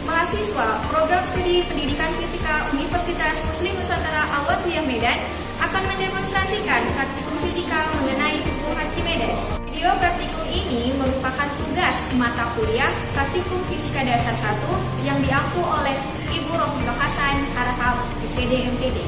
mahasiswa Program Studi Pendidikan Fisika Universitas Muslim Nusantara Al-Wasliyah Medan akan mendemonstrasikan praktikum fisika mengenai hukum Archimedes. Video praktikum ini merupakan tugas mata kuliah praktikum fisika dasar 1 yang diampu oleh Ibu Rofiqah Hasan, Arham, SPD MPD.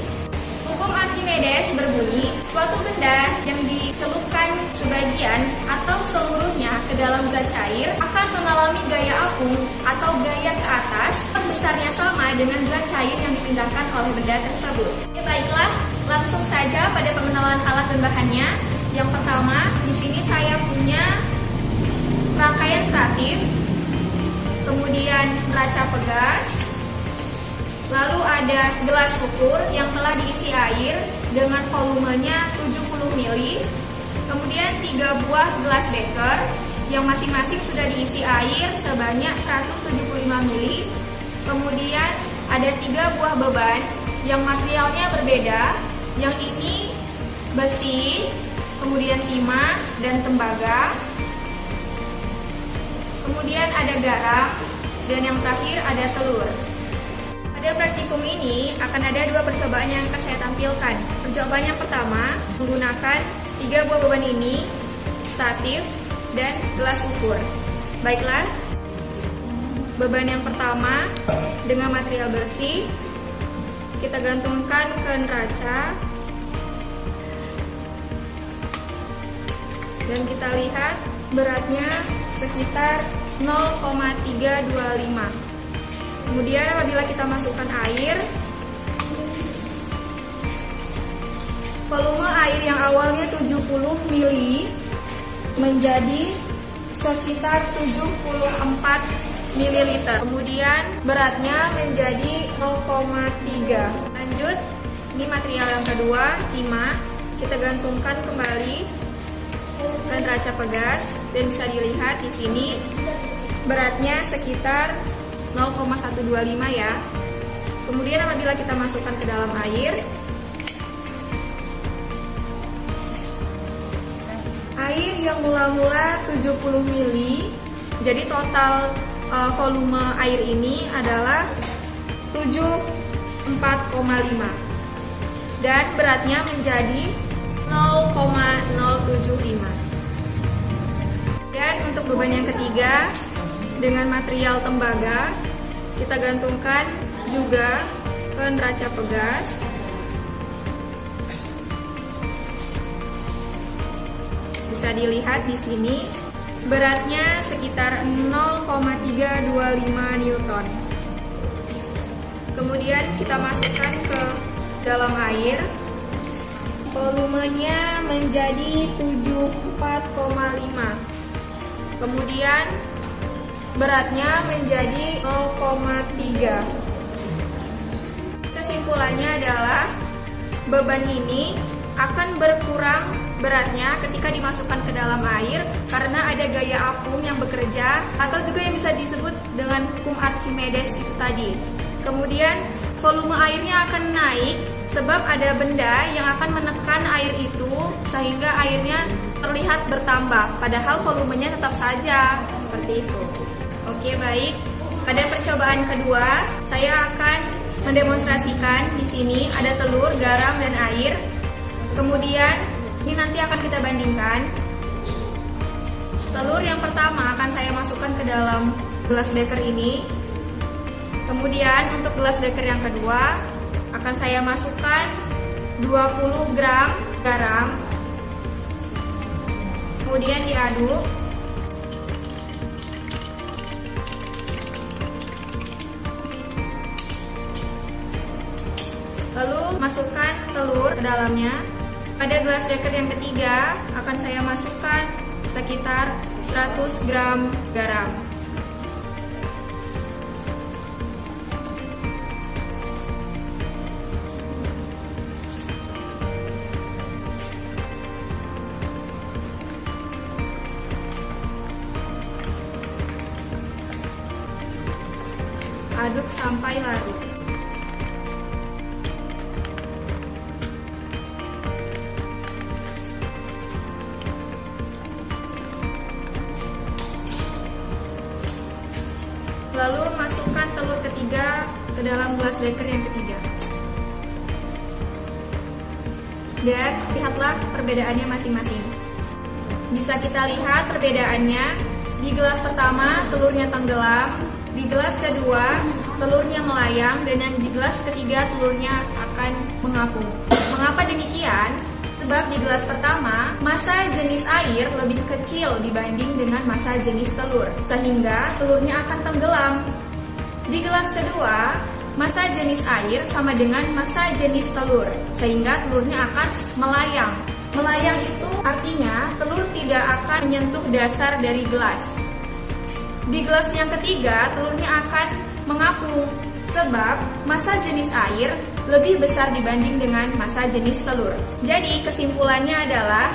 Hukum Archimedes berbunyi, suatu benda yang dicelupkan sebagian atau seluruhnya ke dalam zat cair akan mengalami gaya apung atau gaya ke atas yang besarnya sama dengan zat cair yang dipindahkan oleh benda tersebut. Baiklah, langsung saja pada pengenalan alat dan bahannya. Yang pertama, di sini saya punya rangkaian statif, kemudian neraca pegas, lalu ada gelas ukur yang telah diisi air dengan volumenya 70 ml, kemudian 3 buah gelas beker yang masing-masing sudah diisi air sebanyak 175 ml, kemudian ada 3 buah beban yang materialnya berbeda, yang ini besi, kemudian timah dan tembaga, kemudian ada garam, dan yang terakhir ada telur. Pada praktikum ini akan ada 2 percobaan yang akan saya tampilkan. Percobaan yang pertama menggunakan 3 buah beban ini, statif, dan gelas ukur. Baiklah, beban yang pertama dengan material bersih kita gantungkan ke neraca dan kita lihat beratnya sekitar 0,325. Kemudian apabila kita masukkan air, volume air yang awalnya 70 ml menjadi sekitar 74 ml. Kemudian beratnya menjadi 0,3. Lanjut, ini material yang kedua, timah. Kita gantungkan kembali ke neraca pegas dan bisa dilihat di sini beratnya sekitar 0,125 ya. Kemudian apabila kita masukkan ke dalam air yang mula-mula 70 ml, jadi total volume air ini adalah 74,5 dan beratnya menjadi 0,075. Dan untuk beban yang ketiga dengan material tembaga, kita gantungkan juga ke neraca pegas. Bisa dilihat di sini beratnya sekitar 0,325 Newton. Kemudian kita masukkan ke dalam air. Volumenya menjadi 74,5. Kemudian beratnya menjadi 0,3. Kesimpulannya adalah beban ini akan berkurang beratnya ketika dimasukkan ke dalam air karena ada gaya apung yang bekerja atau juga yang bisa disebut dengan hukum Archimedes itu tadi. Kemudian volume airnya akan naik sebab ada benda yang akan menekan air itu sehingga airnya terlihat bertambah padahal volumenya tetap saja seperti itu. Oke, baik. Pada percobaan kedua, saya akan mendemonstrasikan di sini ada telur, garam, dan air. Kemudian ini nanti akan kita bandingkan. Telur yang pertama akan saya masukkan ke dalam gelas beker ini. Kemudian untuk gelas beker yang kedua akan saya masukkan 20 gram garam. Kemudian diaduk. Lalu masukkan telur ke dalamnya. Pada gelas beker yang ketiga akan saya masukkan sekitar 100 gram garam. Aduk sampai larut. Lalu masuk ketiga ke dalam gelas beker yang ketiga. Dan lihatlah perbedaannya masing-masing. Bisa kita lihat perbedaannya, di gelas pertama telurnya tenggelam, di gelas kedua telurnya melayang, dan yang di gelas ketiga telurnya akan mengapung. Mengapa demikian? Sebab di gelas pertama massa jenis air lebih kecil dibanding dengan massa jenis telur, sehingga telurnya akan tenggelam. Di gelas kedua massa jenis air sama dengan massa jenis telur, sehingga telurnya akan melayang. Melayang itu artinya telur tidak akan menyentuh dasar dari gelas. Di gelas yang ketiga, telurnya akan mengapung, sebab massa jenis air lebih besar dibanding dengan massa jenis telur. Jadi kesimpulannya adalah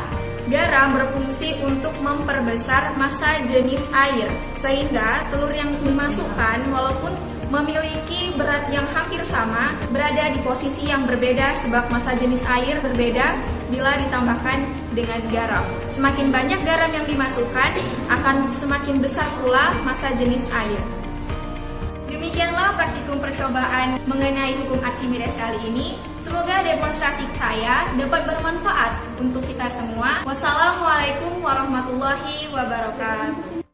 garam berfungsi untuk memperbesar massa jenis air, sehingga telur yang dimasukkan walaupun memiliki berat yang hampir sama, berada di posisi yang berbeda sebab massa jenis air berbeda bila ditambahkan dengan garam. Semakin banyak garam yang dimasukkan, akan semakin besar pula massa jenis air. Demikianlah praktikum percobaan mengenai hukum Archimedes kali ini. Semoga demonstrasi saya dapat bermanfaat untuk kita semua. Wassalamualaikum warahmatullahi wabarakatuh.